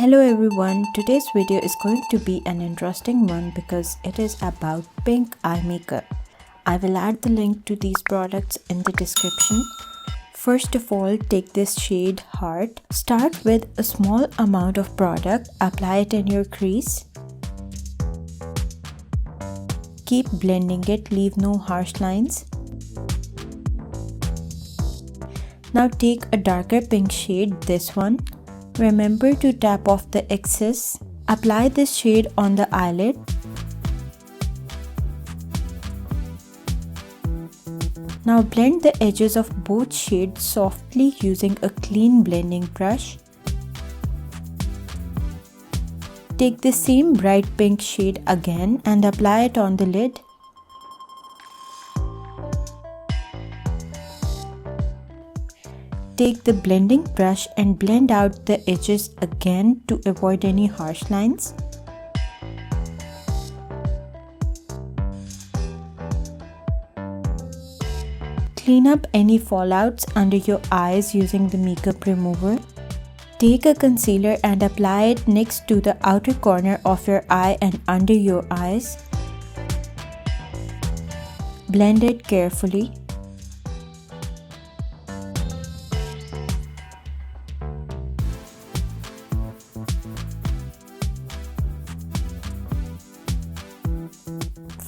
Hello everyone, today's video is going to be an interesting one because it is about pink eye makeup. I will add the link to these products in the description. First of all, take this shade Heart. Start with a small amount of product, apply it in your crease. Keep blending it, leave no harsh lines. Now take a darker pink shade, this one. Remember to tap off the excess. Apply this shade on the eyelid. Now blend the edges of both shades softly using a clean blending brush. Take the same bright pink shade again and apply it on the lid. Take the blending brush and blend out the edges again to avoid any harsh lines. Clean up any fallouts under your eyes using the makeup remover. Take a concealer and apply it next to the outer corner of your eye and under your eyes. Blend it carefully.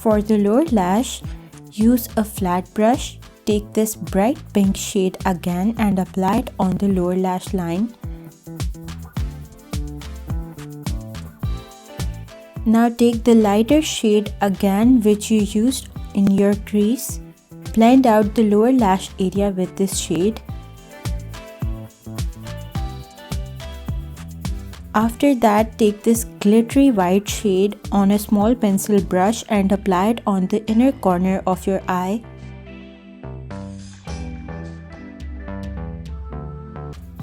For the lower lash, use a flat brush. Take this bright pink shade again and apply it on the lower lash line. Now take the lighter shade again which you used in your crease. Blend out the lower lash area with this shade. After that, take this glittery white shade on a small pencil brush and apply it on the inner corner of your eye.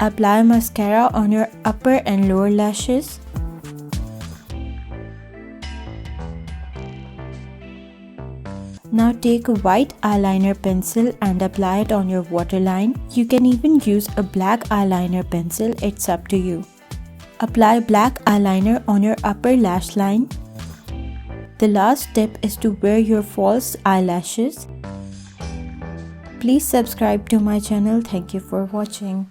Apply mascara on your upper and lower lashes. Now take a white eyeliner pencil and apply it on your waterline. You can even use a black eyeliner pencil, it's up to you. Apply black eyeliner on your upper lash line. The last step is to wear your false eyelashes. Please subscribe to my channel. Thank you for watching.